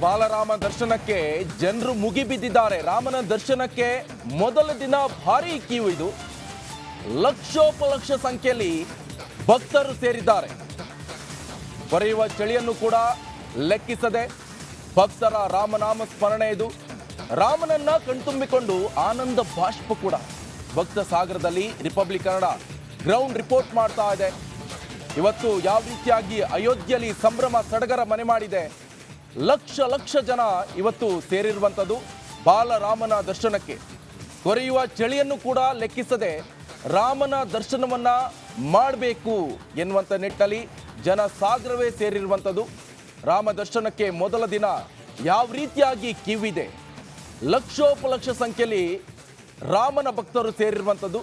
ಬಾಲರಾಮ ದರ್ಶನಕ್ಕೆ ಜನರು ಮುಗಿಬಿದ್ದಿದ್ದಾರೆ. ರಾಮನ ದರ್ಶನಕ್ಕೆ ಮೊದಲ ದಿನ ಭಾರೀ ಕ್ಯೂ ಇದು. ಲಕ್ಷೋಪಲಕ್ಷ ಸಂಖ್ಯೆಯಲ್ಲಿ ಭಕ್ತರು ಸೇರಿದ್ದಾರೆ. ಕೊರೆಯುವ ಚಳಿಯನ್ನು ಕೂಡ ಲೆಕ್ಕಿಸದೆ ಭಕ್ತರ ರಾಮನಾಮ ಸ್ಮರಣೆ ಇದು. ರಾಮನನ್ನ ಕಣ್ತುಂಬಿಕೊಂಡು ಆನಂದ ಬಾಷ್ಪ ಕೂಡ ಭಕ್ತ ಸಾಗರದಲ್ಲಿ ರಿಪಬ್ಲಿಕ್ ಕನ್ನಡ ಗ್ರೌಂಡ್ ರಿಪೋರ್ಟ್ ಮಾಡ್ತಾ ಇದೆ. ಇವತ್ತು ಯಾವ ರೀತಿಯಾಗಿ ಅಯೋಧ್ಯೆಯಲ್ಲಿ ಸಂಭ್ರಮ ಸಡಗರ ಮನೆ ಮಾಡಿದೆ. ಲಕ್ಷ ಲಕ್ಷ ಜನ ಇವತ್ತು ಸೇರಿರುವಂಥದ್ದು ಬಾಲರಾಮನ ದರ್ಶನಕ್ಕೆ. ಕೊರೆಯುವ ಚಳಿಯನ್ನು ಕೂಡ ಲೆಕ್ಕಿಸದೆ ರಾಮನ ದರ್ಶನವನ್ನ ಮಾಡಬೇಕು ಎನ್ನುವಂಥ ನಿಟ್ಟಿನಲ್ಲಿ ಜನ ಸಾಗರವೇ ಸೇರಿರುವಂಥದ್ದು. ರಾಮ ದರ್ಶನಕ್ಕೆ ಮೊದಲ ದಿನ ಯಾವ ರೀತಿಯಾಗಿ ಕ್ಯೂ ಇದೆ. ಲಕ್ಷೋಪಲಕ್ಷ ಸಂಖ್ಯೆಯಲ್ಲಿ ರಾಮನ ಭಕ್ತರು ಸೇರಿರುವಂಥದ್ದು.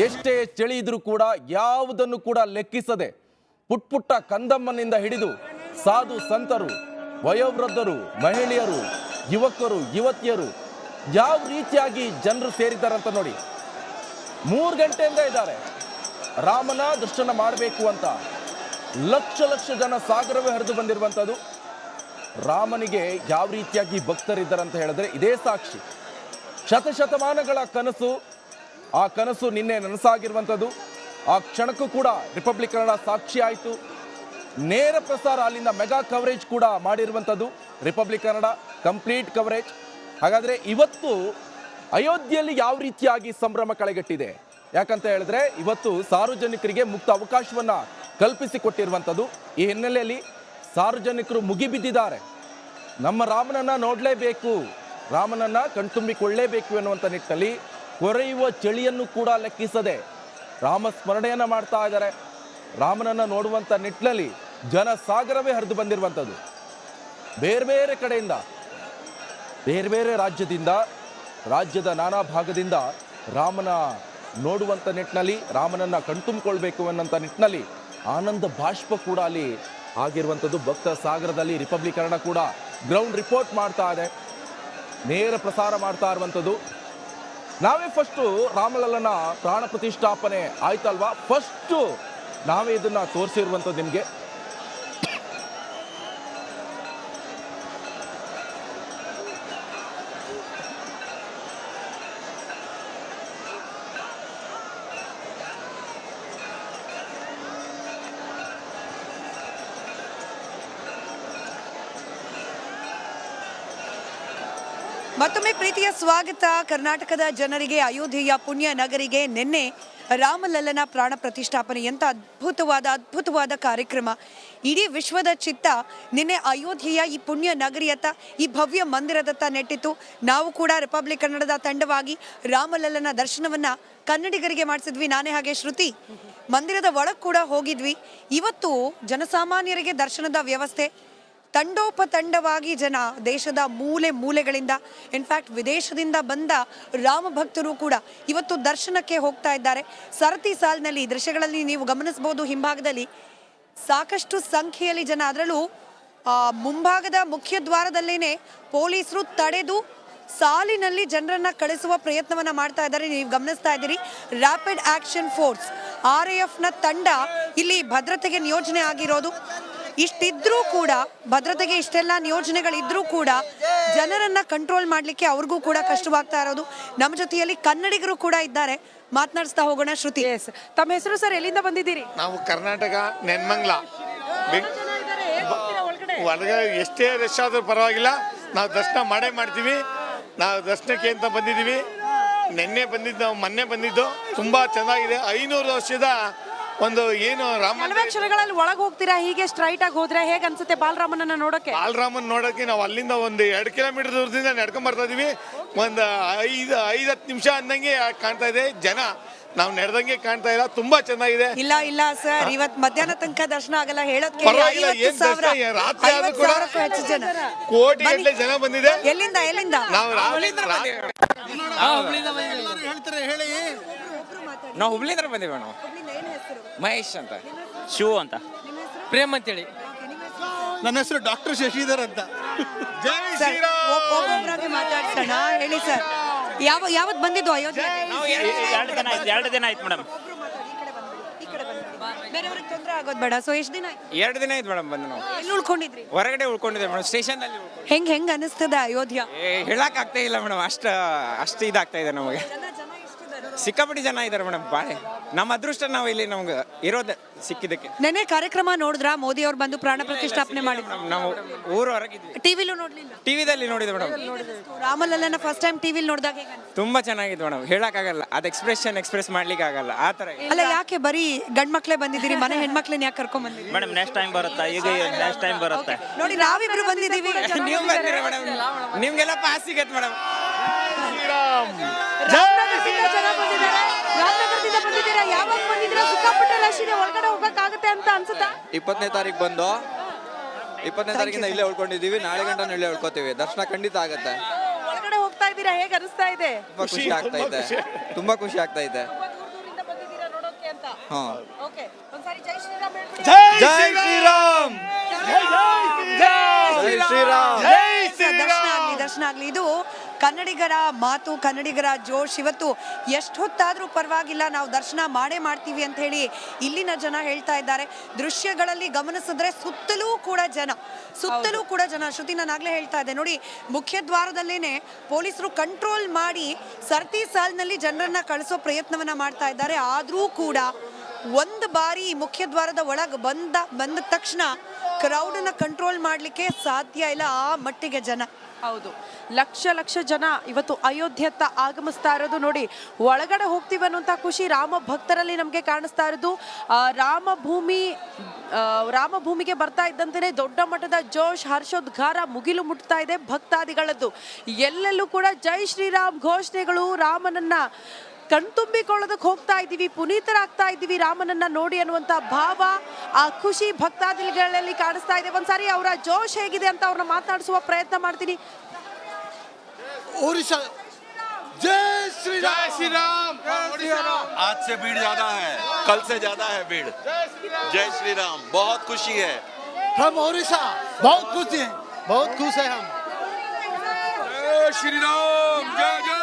ಎಷ್ಟೇ ಚಳಿ ಇದ್ರೂ ಕೂಡ ಯಾವುದನ್ನು ಕೂಡ ಲೆಕ್ಕಿಸದೆ ಪುಟ್ಟ ಕಂದಮ್ಮನಿಂದ ಹಿಡಿದು ಸಾಧು ಸಂತರು, ವಯೋವೃದ್ಧರು, ಮಹಿಳೆಯರು, ಯುವಕರು, ಯುವತಿಯರು ಯಾವ ರೀತಿಯಾಗಿ ಜನರು ಸೇರಿದ್ದಾರಂತ ನೋಡಿ. 3 ಗಂಟೆಯಿಂದ ಇದ್ದಾರೆ ರಾಮನ ದರ್ಶನ ಮಾಡಬೇಕು ಅಂತ. ಲಕ್ಷ ಲಕ್ಷ ಜನ ಸಾಗರವೇ ಹರಿದು ಬಂದಿರುವಂಥದ್ದು. ರಾಮನಿಗೆ ಯಾವ ರೀತಿಯಾಗಿ ಭಕ್ತರಿದ್ದಾರಂತ ಹೇಳಿದ್ರೆ ಇದೇ ಸಾಕ್ಷಿ. ಶತಶತಮಾನಗಳ ಕನಸು, ಆ ಕನಸು ನಿನ್ನೆ ನನಸಾಗಿರುವಂಥದ್ದು. ಆ ಕ್ಷಣಕ್ಕೂ ಕೂಡ ರಿಪಬ್ಲಿಕ್ ಕನ್ನಡ ಸಾಕ್ಷಿ ಆಯಿತು. ನೇರ ಪ್ರಸಾರ ಅಲ್ಲಿಂದ ಮೆಗಾ ಕವರೇಜ್ ಕೂಡ ಮಾಡಿರುವಂಥದ್ದು ರಿಪಬ್ಲಿಕ್ ಕನ್ನಡ, ಕಂಪ್ಲೀಟ್ ಕವರೇಜ್. ಹಾಗಾದರೆ ಇವತ್ತು ಅಯೋಧ್ಯೆಯಲ್ಲಿ ಯಾವ ರೀತಿಯಾಗಿ ಸಂಭ್ರಮ ಕಳೆಗಟ್ಟಿದೆ ಯಾಕಂತ ಹೇಳಿದ್ರೆ ಇವತ್ತು ಸಾರ್ವಜನಿಕರಿಗೆ ಮುಕ್ತ ಅವಕಾಶವನ್ನು ಕಲ್ಪಿಸಿಕೊಟ್ಟಿರುವಂಥದ್ದು. ಈ ಹಿನ್ನೆಲೆಯಲ್ಲಿ ಸಾರ್ವಜನಿಕರು ಮುಗಿಬಿದ್ದಿದ್ದಾರೆ. ನಮ್ಮ ರಾಮನನ್ನು ನೋಡಲೇಬೇಕು, ರಾಮನನ್ನು ಕಣ್ತುಂಬಿಕೊಳ್ಳಲೇಬೇಕು ಎನ್ನುವಂಥ ನಿಟ್ಟಿನಲ್ಲಿ ಕೊರೆಯುವ ಚಳಿಯನ್ನು ಕೂಡ ಲೆಕ್ಕಿಸದೆ ರಾಮ ಸ್ಮರಣೆಯನ್ನು ಮಾಡ್ತಾ ಇದ್ದಾರೆ. ರಾಮನನ್ನು ನೋಡುವಂಥ ನಿಟ್ಟಿನಲ್ಲಿ ಜನ ಸಾಗರವೇ ಹರಿದು ಬಂದಿರುವಂಥದ್ದು. ಬೇರೆ ಬೇರೆ ಕಡೆಯಿಂದ, ಬೇರೆ ಬೇರೆ ರಾಜ್ಯದಿಂದ, ರಾಜ್ಯದ ನಾನಾ ಭಾಗದಿಂದ ರಾಮನ ನೋಡುವಂಥ ನಿಟ್ಟಿನಲ್ಲಿ, ರಾಮನನ್ನು ಕಣ್ತುಂಬಿಕೊಳ್ಬೇಕು ಅನ್ನೋಂಥ ನಿಟ್ಟಿನಲ್ಲಿ ಆನಂದ ಬಾಷ್ಪ ಕೂಡ ಅಲ್ಲಿ ಆಗಿರುವಂಥದ್ದು. ಭಕ್ತ ಸಾಗರದಲ್ಲಿ ರಿಪಬ್ಲಿಕ್ ಕನ್ನಡ ಕೂಡ ಗ್ರೌಂಡ್ ರಿಪೋರ್ಟ್ ಮಾಡ್ತಾ ಇದೆ, ನೇರ ಪ್ರಸಾರ ಮಾಡ್ತಾ ಇರುವಂಥದ್ದು. ನಾವೇ ಫಸ್ಟು ರಾಮಲಲ್ಲನ ಪ್ರಾಣ ಪ್ರತಿಷ್ಠಾಪನೆ ಆಯ್ತಲ್ವಾ, ಫಸ್ಟು ನಾವೇ ಇದನ್ನು ತೋರಿಸಿರುವಂಥದ್ದು ನಿಮಗೆ. ಮತ್ತೊಮ್ಮೆ ಪ್ರೀತಿಯ ಸ್ವಾಗತ. ಕರ್ನಾಟಕದ ಜನರಿಗೆ, ಅಯೋಧ್ಯೆಯ ಪುಣ್ಯ ನಗರಿಗೆ ನಿನ್ನೆ ರಾಮಲಲ್ಲನ ಪ್ರಾಣ ಪ್ರತಿಷ್ಠಾಪನೆ ಎಂಥ ಅದ್ಭುತವಾದ ಕಾರ್ಯಕ್ರಮ. ಇಡೀ ವಿಶ್ವದ ಚಿತ್ತ ನಿನ್ನೆ ಅಯೋಧ್ಯೆಯ ಈ ಪುಣ್ಯ ನಗರಿಯತ್ತ, ಈ ಭವ್ಯ ಮಂದಿರದತ್ತ ನೆಟ್ಟಿತ್ತು. ನಾವು ಕೂಡ ರಿಪಬ್ಲಿಕ್ ಕನ್ನಡದ ತಂಡವಾಗಿ ರಾಮಲಲ್ಲನ ದರ್ಶನವನ್ನ ಕನ್ನಡಿಗರಿಗೆ ಮಾಡಿಸಿದ್ವಿ. ನಾನೇ ಹಾಗೆ ಶ್ರುತಿ ಮಂದಿರದ ಒಳಗೆ ಕೂಡ ಹೋಗಿದ್ವಿ. ಇವತ್ತು ಜನಸಾಮಾನ್ಯರಿಗೆ ದರ್ಶನದ ವ್ಯವಸ್ಥೆ, ತಂಡೋಪತಂಡವಾಗಿ ಜನ ದೇಶದ ಮೂಲೆ ಮೂಲೆಗಳಿಂದ, ಇನ್ಫ್ಯಾಕ್ಟ್ ವಿದೇಶದಿಂದ ಬಂದ ರಾಮ ಭಕ್ತರು ಕೂಡ ಇವತ್ತು ದರ್ಶನಕ್ಕೆ ಹೋಗ್ತಾ ಇದ್ದಾರೆ. ಸರತಿ ಸಾಲಿನಲ್ಲಿ ದೃಶ್ಯಗಳಲ್ಲಿ ನೀವು ಗಮನಿಸಬಹುದು, ಹಿಂಭಾಗದಲ್ಲಿ ಸಾಕಷ್ಟು ಸಂಖ್ಯೆಯಲ್ಲಿ ಜನ, ಅದರಲ್ಲೂ ಮುಂಭಾಗದ ಮುಖ್ಯ ದ್ವಾರದಲ್ಲೇನೆ ಪೊಲೀಸರು ತಡೆದು ಸಾಲಿನಲ್ಲಿ ಜನರನ್ನ ಕಳಿಸುವ ಪ್ರಯತ್ನವನ್ನ ಮಾಡ್ತಾ ಇದ್ದಾರೆ. ನೀವು ಗಮನಿಸ್ತಾ ಇದ್ದೀರಿ, ರ್ಯಾಪಿಡ್ ಆಕ್ಷನ್ ಫೋರ್ಸ್ RAF ನ ತಂಡ ಇಲ್ಲಿ ಭದ್ರತೆಗೆ ನಿಯೋಜನೆ ಆಗಿರೋದು. ಇಷ್ಟಿದ್ರೂ ಕೂಡ, ಭದ್ರತೆಗೆ ಇಷ್ಟೆಲ್ಲ ನಿಯೋಜನೆಗಳಿದ್ರೂ ಕೂಡ ಜನರನ್ನ ಕಂಟ್ರೋಲ್ ಮಾಡ್ಲಿಕ್ಕೆ ಅವ್ರಿಗೂ ಕೂಡ ಕಷ್ಟವಾಗ್ತಾ ಇರೋದು. ನಮ್ಮ ಜೊತೆಯಲ್ಲಿ ಕನ್ನಡಿಗರು ಕೂಡ ಇದ್ದಾರೆ, ಮಾತನಾಡಿಸ್ತಾ ಹೋಗೋಣ. ಶ್ರುತಿ, ತಮ್ಮ ಹೆಸರು ಸರ್, ಎಲ್ಲಿಂದ ಬಂದಿದ್ದೀರಿ? ನಾವು ಕರ್ನಾಟಕ, ನೆನ್ಮಂಗ್ಲ. ಒಳಗೆ ಎಷ್ಟೇ ರಶ್ ಆದ್ರೂ ಪರವಾಗಿಲ್ಲ, ನಾವು ದರ್ಶನ ಮಾಡೇ ಮಾಡ್ತೀವಿ. ನಾವು ದರ್ಶನಕ್ಕೆ ಅಂತ ಬಂದಿದ್ದೀವಿ. ಮೊನ್ನೆ ಬಂದಿದ್ದು ತುಂಬಾ ಚೆನ್ನಾಗಿದೆ. 500 ವರ್ಷದ ಒಂದು ಏನು ರಾಮ ಕ್ಷಣಗಳಲ್ಲಿ ಒಳಗೆ ಹೋಗ್ತೀರಾ, ಹೀಗೆ ಸ್ಟ್ರೈಟ್ ಆಗಿ ಹೋದ್ರೆ ಹೇಗೆ ಅನ್ಸುತ್ತೆ ಬಾಲರಾಮನನ್ನ ನೋಡೋಕೆ? ಬಾಲರಾಮನ್ ನೋಡೋಕೆ ನಾವು ಅಲ್ಲಿಂದ ಒಂದು 2 ಕಿಲೋಮೀಟರ್ ದೂರದಿಂದ ನಡ್ಕೊಂಡ್ ಬರ್ತಾ ಇದೀವಿ. ಒಂದು 5-10 ನಿಮಿಷ ಅಂದಂಗೆ ಕಾಣ್ತಾ ಇದೆ. ಜನ ನಾವು ನಡೆದಂಗೆ ಕಾಣ್ತಾ ಇಲ್ಲ, ತುಂಬಾ ಚೆನ್ನಾಗಿದೆ. ಇಲ್ಲ ಸರ್, ಇವತ್ತು ಮಧ್ಯಾಹ್ನ ತನಕ ದರ್ಶನ ಆಗಲ್ಲ ಹೇಳೋದ್ ಪರವಾಗಿಲ್ಲ. ಏನ್ ದರ್ಶನ, ರಾತ್ರಿ ಆದ್ರೂ ಕೂಡ ಕೋಟಿ ಗಟ್ಟಲೆ ಜನ ಬಂದಿದೆ. ಎಲ್ಲಿಂದ ನಾವು ನಾವು ಹುಬ್ಳಿಂದ ಬಂದಿವಿ. ನಾವು ಮಹೇಶ್ ಅಂತ, ಶಿವ ಅಂತ, ಪ್ರೇಮ್ ಅಂತೇಳಿ. ನನ್ನ ಹೆಸರು ಡಾಕ್ಟರ್ ಶಶಿಧರ್ ಅಂತ. ಜೈ ಶ್ರೀರಾಮ್. ಮಾತಾಡ್ಸೋಣ. ಹೇಳಿ ಸರ್, ಯಾವತ್ ಬಂದಿದ್ದು ಅಯೋಧ್ಯೆ? ನಾವು 2 ದಿನ ಆಯ್ತು ಮೇಡಮ್. ಬೇರೆಯವ್ರಿಗೆ ತೊಂದರೆ ಆಗೋದು ಬೇಡ. ಸೊ ಎಷ್ಟು ದಿನ ಆಯ್ತು? 2 ದಿನ ಆಯ್ತು ಮೇಡಮ್ ಬಂದು ನಾವು ಎಲ್ಲಿ ಉಳ್ಕೊಂಡಿದ್ರಿ? ಹೊರಗಡೆ ಉಳ್ಕೊಂಡಿದ್ದೆ ಮೇಡಮ್, ಸ್ಟೇಷನ್ದಲ್ಲಿ ಹೆಂಗ್ ಅನಿಸ್ತದೆ ಅಯೋಧ್ಯ? ಹೇಳಕ್ ಆಗ್ತಾ ಇಲ್ಲ ಮೇಡಮ್, ಅಷ್ಟು ಇದಾಗ್ತಾ ಇದೆ ನಮಗೆ. ಸಿಕ್ಕಾಪಟ್ಟಿ ಜನ ಇದ್ದಾರೆ ಮೇಡಮ್, ಬಾಳೆ ನಮ್ಮ ಅದೃಷ್ಟ ನಾವು ಇಲ್ಲಿ ನಮ್ಗೆ ಇರೋದು ಸಿಕ್ಕಿದ್ದಕ್ಕೆ. ನೆನ್ನೆ ಕಾರ್ಯಕ್ರಮ ನೋಡಿದ್ರ? ಮೋದಿ ಅವ್ರು ಬಂದು ಪ್ರಾಣ ಪ್ರತಿಷ್ಠಾಪನೆ ಮಾಡಿದ್ರು. ನಾವು ಊರು ಹೊರಗಿದ್ವಿ, ಟಿವಿಲೂ ನೋಡ್ಲಿಲ್ಲ? ಟಿವಿದಲ್ಲಿ ನೋಡಿದೆ ಮೇಡಮ್. ರಾಮಲಲ್ಲನ ಫಸ್ಟ್ ಟೈಮ್ ಟಿವಿಲಿ ನೋಡಿದಾಗ ಹೇಗೆ ಅನ್ಸ್ತು? ತುಂಬಾ ಚೆನ್ನಾಗಿತ್ತು ಮೇಡಮ್, ಹೇಳಕ್ ಆಗಲ್ಲ, ಅದು ಎಕ್ಸ್ಪ್ರೆಸ್ ಮಾಡ್ಲಿಕ್ಕೆ ಆಗಲ್ಲ ಆ ತರ. ಅಲ್ಲ, ಯಾಕೆ ಬರೀ ಗಂಡ್ ಮಕ್ಳೇ ಬಂದಿದ್ದೀರಿ, ಮನೆ ಹೆಣ್ಮಕ್ಳನ್ನ ಯಾಕೆ ಕರ್ಕೊಂಡ್ ಬಂದಿದ್ದೀರಿ? ಮೇಡಮ್ ನೆಕ್ಸ್ಟ್ ಟೈಮ್ ಬರುತ್ತಾ? ಈಗ ನೆಕ್ಸ್ಟ್ ಟೈಮ್ ಬರುತ್ತೆ. ನೋಡಿ, ನಾವಿಬ್ರು ಬಂದಿದ್ದೀವಿ. ನೀವು ಬಂದಿರ ಮೇಡಮ್, ನಿಮ್ಗೆಲ್ಲ ಪಾಸ್ ಸಿಗತ್ತೆ ಮೇಡಮ್. ರಾಮನಗರದಿಂದ ಜನ ಬಂದಿದ್ದಾರೆ. ರಾಮನಗರದಿಂದ ಬಂದಿದ್ದೀರಾ? ಯಾವಾಗ ಬಂದಿದ್ದೀರಾ? ಸಿಕ್ಕಾಪಟ್ಟೆ ರಶ್ ಇದೆ, ಒಳಗಡೆ ಹೋಗಕ್ ಆಗತ್ತೆ ಅಂತ ಅನ್ಸುತ್ತಾ? 20ನೇ ತಾರೀಕು ಬಂದು 20ನೇ ತಾರೀಕಿಂದ ಇಲ್ಲೇ ಉಳ್ಕೊಂಡಿದ್ದೀವಿ. ನಾಳೆ ಗಂಟೆ ಇಲ್ಲೇ ಉಳ್ಕೋತೀವಿ. ದರ್ಶನ ಖಂಡಿತ ಆಗತ್ತೆ. ಒಳಗಡೆ ಹೋಗ್ತಾ ಇದ್ದೀರಾ, ಹೇಗೆ ಅನಿಸ್ತಾ ಇದೆ? ತುಂಬಾ ಖುಷಿ ಆಗ್ತಾ ಇದೆ, ತುಂಬಾ ಖುಷಿ ಆಗ್ತಾ ಇದೆ. ಹಾ, ಓಕೆ, ಒಂದ್ಸಾರಿ ಜೈ ಶ್ರೀರಾಮ್ ಹೇಳ್ಬಿಡಿ. ಜೈ ಶ್ರೀರಾಮ್, ಜೈ ಶ್ರೀರಾಮ್. ದರ್ಶನ ಆಗ್ಲಿ. ಇದು ಕನ್ನಡಿಗರ ಮಾತು, ಕನ್ನಡಿಗರ ಜೋಶ್. ಇವತ್ತು ಎಷ್ಟು ಹೊತ್ತಾದ್ರೂ ಪರವಾಗಿಲ್ಲ, ನಾವು ದರ್ಶನ ಮಾಡೇ ಮಾಡ್ತೀವಿ ಅಂತ ಹೇಳಿ ಇಲ್ಲಿನ ಜನ ಹೇಳ್ತಾ ಇದ್ದಾರೆ. ದೃಶ್ಯಗಳಲ್ಲಿ ಗಮನಿಸಿದ್ರೆ ಸುತ್ತಲೂ ಕೂಡ ಜನ. ಶ್ರುತಿ, ನಾನು ಆಗ್ಲೇ ಹೇಳ್ತಾ ಇದ್ದೆ ನೋಡಿ, ಮುಖ್ಯ ದ್ವಾರದಲ್ಲೇನೆ ಪೊಲೀಸರು ಕಂಟ್ರೋಲ್ ಮಾಡಿ ಸರತಿ ಸಾಲಿನಲ್ಲಿ ಜನರನ್ನ ಕಳಿಸೋ ಪ್ರಯತ್ನವನ್ನ ಮಾಡ್ತಾ ಇದ್ದಾರೆ. ಆದ್ರೂ ಕೂಡ ಒಂದು ಬಾರಿ ಮುಖ್ಯ ದ್ವಾರದ ಒಳಗೆ ಬಂದ ತಕ್ಷಣ ಕ್ರೌಡ್ ಅನ್ನ ಕಂಟ್ರೋಲ್ ಮಾಡ್ಲಿಕ್ಕೆ ಸಾಧ್ಯ ಇಲ್ಲ, ಆ ಮಟ್ಟಿಗೆ ಜನ. ಹೌದು, ಲಕ್ಷ ಜನ ಇವತ್ತು ಅಯೋಧ್ಯೆಯತ್ತ ಆಗಮಿಸ್ತಾ ಇರೋದು ನೋಡಿ. ಒಳಗಡೆ ಹೋಗ್ತೀವಿ ಅನ್ನುವಂಥ ಖುಷಿ ರಾಮ ಭಕ್ತರಲ್ಲಿ ನಮಗೆ ಕಾಣಿಸ್ತಾ ಇರೋದು. ರಾಮಭೂಮಿಗೆ ಬರ್ತಾ ಇದ್ದಂತೆಯೇ ದೊಡ್ಡ ಮಟ್ಟದ ಜೋಶ್, ಹರ್ಷೋದ್ಗಾರ ಮುಗಿಲು ಮುಟ್ತಾ ಇದೆ ಭಕ್ತಾದಿಗಳದ್ದು. ಎಲ್ಲೆಲ್ಲೂ ಕೂಡ ಜೈ ಶ್ರೀರಾಮ್ ಘೋಷಣೆಗಳು. ರಾಮನನ್ನ ಕಣ್ತುಂಬಿಕೊಳ್ಳೋದಕ್ಕೆ ಹೋಗ್ತಾ ಇದ್ದೀವಿ, ಪುನೀತರಾಗ್ತಾ ಇದ್ದೀವಿ ರಾಮನನ್ನ ನೋಡಿ ಅನ್ನುವಂಥ ಭಾವ, ಆ ಖುಷಿ ಭಕ್ತಾದಿಗಳಲ್ಲಿ ಕಾಣಿಸ್ತಾ ಇದೆ. ಒಂದ್ಸಾರಿ ಅವರ ಜೋಶ್ ಹೇಗಿದೆ ಅಂತ ಅವ್ರನ್ನ ಮಾತನಾಡಿಸುವ ಪ್ರಯತ್ನ ಮಾಡ್ತೀನಿ. ओडिशा जय श्री राम। आज से भीड़ ज्यादा है, कल से ज्यादा है भीड़। जय श्री राम, बहुत खुशी है। फ्रॉम ओडिशा बहुत खुश हैं, बहुत खुश है हम। जय श्री राम, जय जय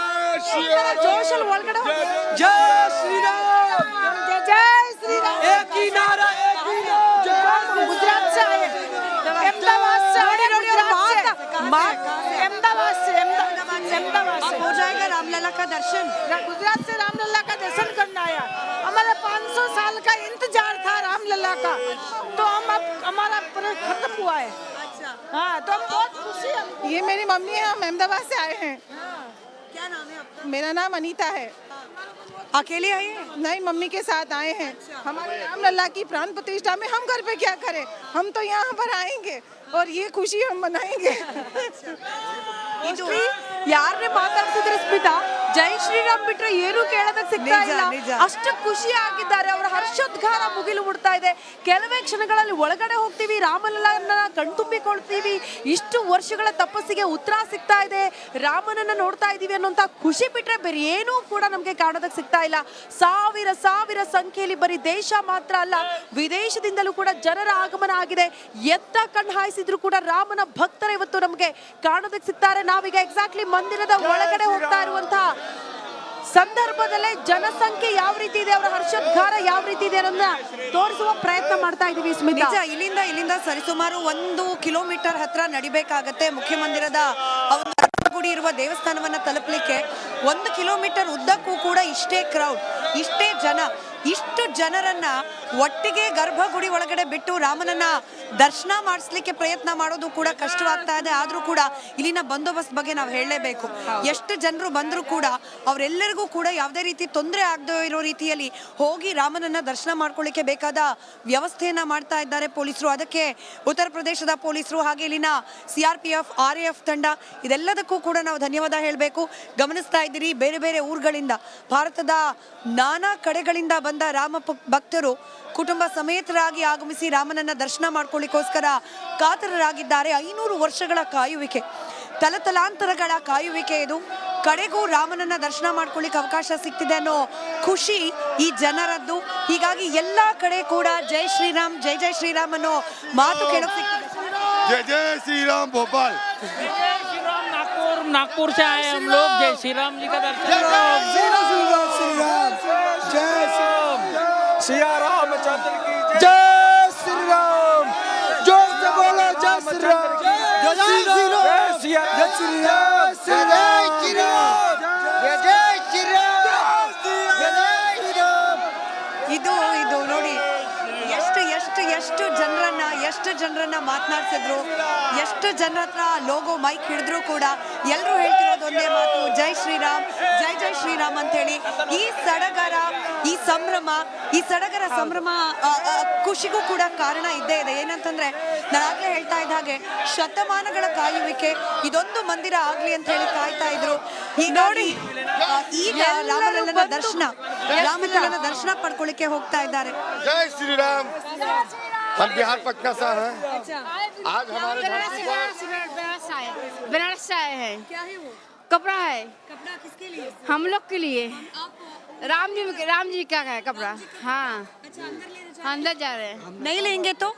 श्री राम, ಜೋಶ್ ಅಲ್ಲಿ ಒಳಗಡೆ ಜೈ ಶ್ರೀರಾಮ್, ಜೈ ಶ್ರೀರಾಮ್. ಏಕ್ ಹಿ ನಾರಾ, ಏಕ್ ಹಿ ನಾರಾ. गुजरात से आए, अहमदाबाद से आए, अहमदाबाद से हो जाएगा रामलला का दर्शन। गुजरात से रामलला का दर्शन करना आया। हमारा 500 साल का इंतजार था रामलला का, तो हम अब हमारा खत्म हुआ है। हाँ, तो हम बहुत खुशी हैं। ये मेरी मम्मी है, हम अहमदाबाद से आए हैं। क्या नाम है आपका? मेरा नाम अनीता है। अकेले आए हैं? नहीं, मम्मी के साथ आए हैं। हमारे रामलला की प्राण प्रतिष्ठा में हम घर पे क्या करें, हम तो यहाँ पर आएंगे और ये खुशी हम मनाएंगे। ಯಾರನ್ನೇ ಮಾತಾಡ್ತಿದ್ರೆ ಸ್ಮಿತಾ, ಜೈ ಶ್ರೀರಾಮ್ ಬಿಟ್ರೆ ಏನು ಕೇಳೋದಕ್ಕೆ ಸಿಗ್ತಾ ಇಲ್ಲ. ಅಷ್ಟು ಖುಷಿ ಆಗಿದ್ದಾರೆ, ಅವರ ಹರ್ಷೋದ್ಗಾರ ಮುಗಿಲು ಮುಡ್ತಾ ಇದೆ. ಕೆಲವೇ ಕ್ಷಣಗಳಲ್ಲಿ ಒಳಗಡೆ ಹೋಗ್ತೀವಿ, ರಾಮಲಲ್ಲನ ಕಣ್ತುಂಬಿಕೊಳ್ತೀವಿ, ಇಷ್ಟು ವರ್ಷಗಳ ತಪಸ್ಸಿಗೆ ಉತ್ತರ ಸಿಗ್ತಾ ಇದೆ, ರಾಮನನ್ನ ನೋಡ್ತಾ ಇದೀವಿ ಅನ್ನೋಂಥ ಖುಷಿ ಬಿಟ್ರೆ ಬೇರೆ ಏನೂ ಕೂಡ ನಮ್ಗೆ ಕಾಣೋದಕ್ಕೆ ಸಿಗ್ತಾ ಇಲ್ಲ. ಸಾವಿರ ಸಂಖ್ಯೆಯಲ್ಲಿ ಬರೀ ದೇಶ ಮಾತ್ರ ಅಲ್ಲ, ವಿದೇಶದಿಂದಲೂ ಕೂಡ ಜನರ ಆಗಮನ ಆಗಿದೆ. ಎತ್ತ ಕಣ್ಣು ಹಾಯಿಸಿದ್ರು ಕೂಡ ರಾಮನ ಭಕ್ತರ ಇವತ್ತು ನಮ್ಗೆ ಕಾಣೋದಕ್ಕೆ ಸಿಗ್ತಾರೆ. ನಾವೀಗ ಎಕ್ಸಾಕ್ಟ್ಲಿ ಮಂದಿರದ ಒಳಗಡೆ ಹೋಗ್ತಾ ಇರುವಂತಹ ಸಂದರ್ಭದಲ್ಲೇ ಜನಸಂಖ್ಯೆ ಯಾವ ರೀತಿ ಇದೆ, ಅವರ ಹರ್ಷೋದ್ಗಾರ ಯಾವ ರೀತಿ ಇದೆ ಅನ್ನೋದನ್ನ ತೋರಿಸುವ ಪ್ರಯತ್ನ ಮಾಡ್ತಾ ಇದೀವಿ ಸ್ಮಿತಾ. ಇಲ್ಲಿಂದ ಸರಿಸುಮಾರು 1 ಕಿಲೋಮೀಟರ್ ಹತ್ರ ನಡಿಬೇಕಾಗತ್ತೆ. ಮುಖ್ಯ ಮಂದಿರದ ಗುಡಿ ಇರುವ ದೇವಸ್ಥಾನವನ್ನ ತಲುಪಲಿಕ್ಕೆ 1 ಕಿಲೋಮೀಟರ್ ಉದ್ದಕ್ಕೂ ಕೂಡ ಇಷ್ಟೇ ಕ್ರೌಡ್, ಇಷ್ಟೇ ಜನ. ಇಷ್ಟು ಜನರನ್ನ ಒಟ್ಟಿಗೆ ಗರ್ಭಗುಡಿ ಒಳಗಡೆ ಬಿಟ್ಟು ರಾಮನನ್ನ ದರ್ಶನ ಮಾಡಿಸ್ಲಿಕ್ಕೆ ಪ್ರಯತ್ನ ಮಾಡೋದು ಕೂಡ ಕಷ್ಟವಾಗ್ತಾ ಇದೆ. ಆದ್ರೂ ಕೂಡ ಇಲ್ಲಿನ ಬಂದೋಬಸ್ತ್ ಬಗ್ಗೆ ನಾವು ಹೇಳಲೇಬೇಕು. ಎಷ್ಟು ಜನರು ಬಂದರೂ ಕೂಡ ಅವರೆಲ್ಲರಿಗೂ ಕೂಡ ಯಾವುದೇ ರೀತಿ ತೊಂದರೆ ಆಗದೆ ಇರೋ ರೀತಿಯಲ್ಲಿ ಹೋಗಿ ರಾಮನನ್ನ ದರ್ಶನ ಮಾಡ್ಕೊಳ್ಳಿಕ್ಕೆ ಬೇಕಾದ ವ್ಯವಸ್ಥೆಯನ್ನ ಮಾಡ್ತಾ ಇದ್ದಾರೆ ಪೊಲೀಸರು. ಅದಕ್ಕೆ ಉತ್ತರ ಪ್ರದೇಶದ ಪೊಲೀಸರು ಹಾಗೆ ಇಲ್ಲಿನ CRPF, RAF ತಂಡ, ಇದೆಲ್ಲದಕ್ಕೂ ಕೂಡ ನಾವು ಧನ್ಯವಾದ ಹೇಳಬೇಕು. ಗಮನಿಸ್ತಾ ಇದ್ದೀರಿ, ಬೇರೆ ಬೇರೆ ಊರುಗಳಿಂದ, ಭಾರತದ ನಾನಾ ಕಡೆಗಳಿಂದ ಬಂದ ರಾಮ ಭಕ್ತರು ಕುಟುಂಬ ಸಮೇತರಾಗಿ ಆಗಮಿಸಿ ರಾಮನನ್ನ ದರ್ಶನ ಮಾಡ್ಕೊಳ್ಳಿಕ್ಕೋಸ್ಕರ ಕಾತರರಾಗಿದ್ದಾರೆ. 500 ವರ್ಷಗಳ ಕಾಯುವಿಕೆ, ತಲತಲಾಂತರಗಳ ಕಾಯುವಿಕೆ ಇದು. ಕಡೆಗೂ ರಾಮನನ್ನ ದರ್ಶನ ಮಾಡ್ಕೊಳ್ಳಿಕ್ಕೆ ಅವಕಾಶ ಸಿಗ್ತಿದೆ ಅನ್ನೋ ಖುಷಿ ಈ ಜನರದ್ದು. ಹೀಗಾಗಿ ಎಲ್ಲಾ ಕಡೆ ಕೂಡ ಜೈ ಶ್ರೀರಾಮ್, ಜೈ ಜೈ ಶ್ರೀರಾಮ್ ಅನ್ನೋ ಮಾತು ಕೇಳೋಕೆ ಸಿಗ್ತಿದೆ. जय जय श्री राम भोपाल। नागपुर से आए हम लोग, जय श्री राम जी का दर्शन। जय श्री राम, सिया रामचंद्र की जय। ಇದು ನೋಡಿ ಎಷ್ಟು ಜನರನ್ನ ಮಾತನಾಡ್ಸಿದ್ರು, ಎಷ್ಟು ಜನರ ಹತ್ರ ಲೋಗೋ ಮೈಕ್ ಹಿಡಿದ್ರು ಕೂಡ ಎಲ್ಲರೂ ಹೇಳ್ತಿರೋದು ಒಂದೇ ಮಾತು, ಜೈ ಶ್ರೀರಾಮ್, ಜೈ ಜೈ ಶ್ರೀರಾಮ್ ಅಂತ ಹೇಳಿ. ಈ ಸಡಗರ, ಈ ಸಂಭ್ರಮ ಖುಷಿಗೂ ಕೂಡ ಕಾರಣ ಇದ್ದೇ ಇದೆ. ಏನಂತಂದ್ರೆ ನಾನು ಆಗ್ಲೇ ಹೇಳ್ತಾ ಇದ್ದ ಹಾಗೆ ಶತಮಾನಗಳ ಕಾಯುವಿಕೆ, ಇದೊಂದು ಮಂದಿರ ಆಗ್ಲಿ ಅಂತ ಹೇಳಿ ಕಾಯ್ತಾ ಇದ್ರು. ಹೀಗಾಗಿ ಈಗ ರಾಮಲಲ್ಲನ ದರ್ಶನ ಪಡ್ಕೊಳ್ಳಿಕ್ಕೆ ಹೋಗ್ತಾ ಇದ್ದಾರೆ. जय श्री राम। हम बिहार पटना से हैं। आज हमारे बनारस से आए हैं। क्या है वो कपड़ा है, कपड़ा किसके लिए? हम लोग के लिए। राम जी का है कपड़ा। हाँ, अच्छा, अंदर ले अंदर जा रहे हैं। नहीं लेंगे तो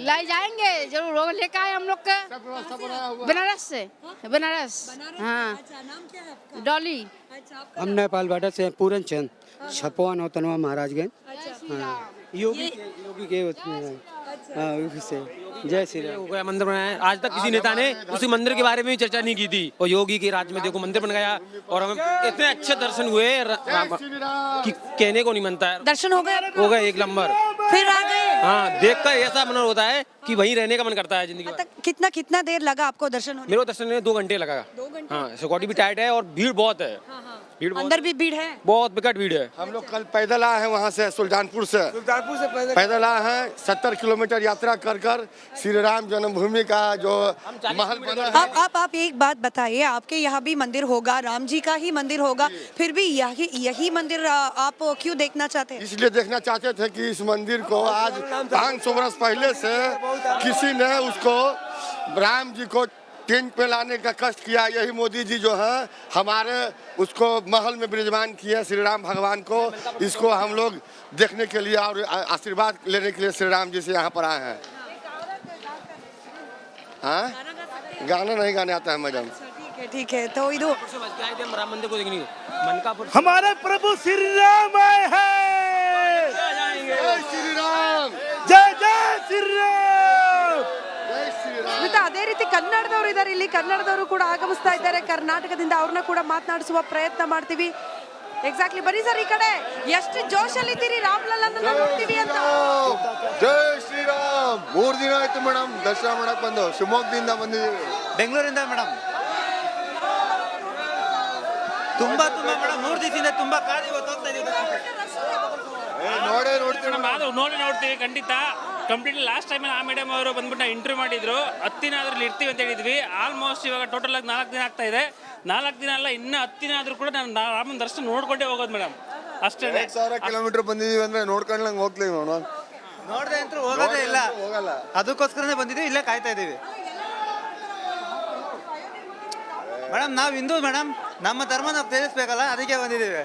लाई जाएंगे जरूर, लोग लेकर आए हम लोग का बनारस से। बनारस, हाँ। अच्छा, नाम क्या है आपका? डॉली। अच्छा, आपका हम नेपाल बॉर्डर से पूरन चंद, छपवा नौतनवा महाराजगंज, योगी के उसमें से। जय श्री राम। हो गया मंदिर बनाया, आज तक किसी नेता ने उसी मंदिर के बारे में भी चर्चा नहीं की थी। और योगी के राज में देखो मंदिर बन गया और हमें इतने अच्छे दर्शन हुए कि कहने को नहीं बनता है। दर्शन हो गए? हो गए एक नंबर। फिर आ गए? हाँ, देखकर ऐसा मन होता है कि वहीं रहने का मन करता है जिंदगी भर। कितना देर लगा आपको दर्शन होने? मेरे को दर्शन में 2 घंटे लगा। 2 घंटे? हाँ, सिक्योरिटी भी टाइट है और भीड़ बहुत है। भीड़ बहुत, अंदर भी भीड़ है? बहुत विकट भीड़ है। हम लोग कल पैदल आए हैं वहाँ से, सुल्तानपुर से पैदल आए हैं। 70 किलोमीटर यात्रा कर श्री राम जन्मभूमि का जो महल बना है। आप एक बात बताइए, आपके यहाँ भी मंदिर होगा, राम जी का ही मंदिर होगा, फिर भी यही मंदिर आप क्यों देखना चाहते हैं? इसलिए देखना चाहते थे कि इस मंदिर को आज 500 वर्ष पहले से किसी ने उसको राम जी को टेंट पे लाने का कष्ट किया। यही मोदी जी जो है हमारे उसको महल में विराजमान किए श्री राम भगवान को। इसको हम लोग देखने के लिए और आशीर्वाद लेने के लिए श्री राम जी से यहाँ पर आए हैं। हाँ, गाना नहीं गाने आता है मैडम। ठीक है। तो इधर राम मंदिर को देखने मनकापुर हमारे प्रभु श्री राम आए हैं। जय श्री राम, जय जय श्री राम। जय श्री राम। ಸ್ಮಿತಾ, ಅದೇ ರೀತಿ ಕನ್ನಡದವರು ಇದ್ದಾರೆ ಇಲ್ಲಿ, ಕನ್ನಡದವರು ಕೂಡ ಆಗಮಿಸ್ತಾ ಇದ್ದಾರೆ ಕರ್ನಾಟಕದಿಂದ. ಅವ್ರನ್ನ ಕೂಡ ಮಾತನಾಡಿಸುವ ಪ್ರಯತ್ನ ಮಾಡ್ತೀವಿ. ಎಕ್ಸಾಕ್ಟ್ಲಿ, ಬನ್ನಿ ಸರ್ ಈ ಕಡೆ. ಎಷ್ಟು ಜೋಶಲ್ಲಿದ್ದೀರಿ ರಾಮಲಲ್ಲನ ನೋಡ್ತೀವಿ ಅಂತ. ಜೈ ಶ್ರೀರಾಮ್. 3 ದಿನ ಆಯ್ತು ಮೇಡಮ್ ದರ್ಶನ ಮಾಡಕ್ ಬಂದು, ಶಿವಮೊಗ್ಗದಿಂದ ಬಂದಿದ್ದೀವಿ. ಬೆಂಗಳೂರಿಂದ ಮೇಡಮ್. ತುಂಬಾ ಮೇಡಮ್, 3 ದಿವಸದಿಂದ ತುಂಬಾ ಕಾದು ಇವತ್ತು ಹೋಗ್ತಾ ಇದೀವಿ. ನೋಡ್ತೀವಿ ಖಂಡಿತ. ಕಂಪ್ಲೀಟ್ಲಿ ಲಾಸ್ಟ್ ಟೈಮ್ ಆ ಮೇಡಮ್ ಅವರು ಬಂದ್ಬಿಟ್ಟು ಇಂಟರ್ವ್ಯೂ ಮಾಡಿದ್ರು, 10 ದಿನ ಆದ್ರೂ ಇರ್ತೀವಿ ಅಂತ ಹೇಳಿದ್ವಿ. ಆಲ್ಮೋಸ್ಟ್ ಇವಾಗ ಟೋಟಲ್ ಆಗಿ 4 ದಿನ ಆಗ್ತಾ ಇದೆ. 4 ದಿನ ಅಲ್ಲ, ಇನ್ನು 10 ದಿನ ಆದ್ರೂ ಕೂಡ ನಾನು ರಾಮನ ದರ್ಶನ ನೋಡ್ಕೊಂಡೇ ಹೋಗೋದು ಮೇಡಮ್. ಅಷ್ಟೇ. 1000 ಕಿಲೋಮೀಟರ್ ಬಂದಿದೀವಿ ಅಂದ್ರೆ ನೋಡ್ಕೊಂಡ್ಲಂಗ್ ಹೋಗ್ತೀವಿ ಮೇಡಮ್. ನೋಡ್ದೆ ಅಂತೂ ಹೋಗೋದೇ ಇಲ್ಲ, ಹೋಗಲ್ಲ. ಅದಕ್ಕೋಸ್ಕರನೇ ಬಂದಿದ್ದೀವಿ, ಇಲ್ಲೇ ಕಾಯ್ತಾ ಇದ್ದೀವಿ ಮೇಡಮ್. ನಾವು ಹಿಂದೂ ಮೇಡಮ್, ನಮ್ಮ ಧರ್ಮ ನಾವು ತಿಳಿಸ್ಬೇಕಲ್ಲ, ಅದಕ್ಕೆ ಬಂದಿದ್ದೀವಿ.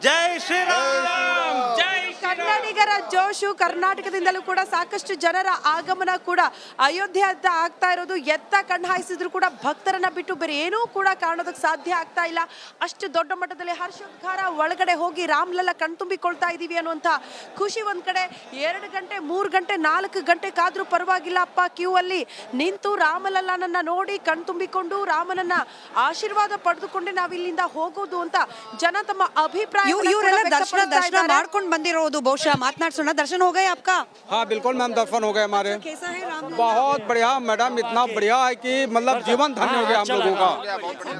ಜೈ ಶ್ರೀರಾಮ್, ಜೈ ಕನ್ನಡಿಗರ ಜೋಶು, ಕರ್ನಾಟಕದಿಂದಲೂ ಕೂಡ ಸಾಕಷ್ಟು ಜನರ ಆಗಮನ ಕೂಡ ಅಯೋಧ್ಯೆ ಅಂತ ಆಗ್ತಾ ಇರೋದು. ಎತ್ತ ಕಣ್ಣು ಹಾಯಿಸಿದ್ರು ಕೂಡ ಭಕ್ತರನ್ನ ಬಿಟ್ಟು ಬೇರೆ ಏನೂ ಕೂಡ ಕಾಣೋದಕ್ಕೆ ಸಾಧ್ಯ ಆಗ್ತಾ ಇಲ್ಲ. ಅಷ್ಟು ದೊಡ್ಡ ಮಟ್ಟದಲ್ಲಿ ಹರ್ಷೋದ್ಗಾರ, ಒಳಗಡೆ ಹೋಗಿ ರಾಮಲಲ್ಲ ಕಣ್ತುಂಬಿಕೊಳ್ತಾ ಇದೀವಿ ಅನ್ನುವಂಥ ಖುಷಿ ಒಂದ್ ಕಡೆ. 2 ಗಂಟೆ 3 ಗಂಟೆ 4 ಗಂಟೆ ಕಾದ್ರೂ ಪರವಾಗಿಲ್ಲ ಅಪ್ಪ, ಕ್ಯೂ ಅಲ್ಲಿ ನಿಂತು ರಾಮಲಲ್ಲನನ್ನ ನೋಡಿ ಕಣ್ತುಂಬಿಕೊಂಡು ರಾಮನನ್ನ ಆಶೀರ್ವಾದ ಪಡೆದುಕೊಂಡೆ ನಾವು ಇಲ್ಲಿಂದ ಹೋಗೋದು ಅಂತ ಜನ ತಮ್ಮ ಅಭಿಪ್ರಾಯ ಇವರೆಲ್ಲ ದರ್ಶನ ಮಾಡ್ಕೊಂಡು ಬಂದಿರೋದು. ಬಹುಶಃ ಮಾತನಾಡ್ಸೋಣ. ದರ್ಶನ हो गए आपका? हाँ बिल्कुल मैम, दर्शन हो गए हमारे। कैसा है रामलला? बहुत बढ़िया मैडम, इतना बढ़िया है कि मतलब जीवन धन्य हो गया हम लोगों का।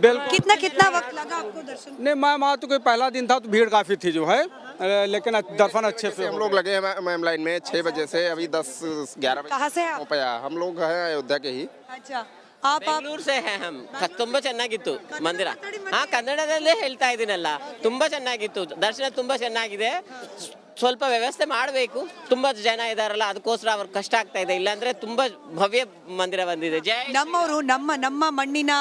बिल्कुल। कितना वक्त लगा आपको दर्शन? नहीं मैम, वहाँ तो कोई पहला दिन था तो भीड़ काफी थी जो है, लेकिन दर्शन अच्छे से हम लोग लगे हैं मैम लाइन में 6 बजे से, अभी 10-11 बजे कहाँ से आप? हो पाया। हम लोग हैं अयोध्या के ही। अच्छा, आप ಬೆಂಗಳೂರು ಸೇ ಹಮ್. ತುಂಬಾ ಚೆನ್ನಾಗಿತ್ತು ಮಂದಿರ. ಹಾ, ಕನ್ನಡದಲ್ಲೇ ಹೇಳ್ತಾ ಇದೀನಲ್ಲ, ತುಂಬಾ ಚೆನ್ನಾಗಿತ್ತು ದರ್ಶನ, ತುಂಬಾ ಚೆನ್ನಾಗಿದೆ. ಸ್ವಲ್ಪ ವ್ಯವಸ್ಥೆ ಮಾಡಬೇಕು, ತುಂಬಾ ಜನ ಇದಾರಲ್ಲ, ಅದಕ್ಕೋಸ್ಕರ ಅವ್ರಿಗೆ ಕಷ್ಟ ಆಗ್ತಾ ಇದೆ. ಇಲ್ಲಾಂದ್ರೆ ತುಂಬಾ ಭವ್ಯ ಮಂದಿರ ಬಂದಿದೆ. ಜೈ ನಮ್ಮವರು ನಮ್ಮ ಮಣ್ಣಿನ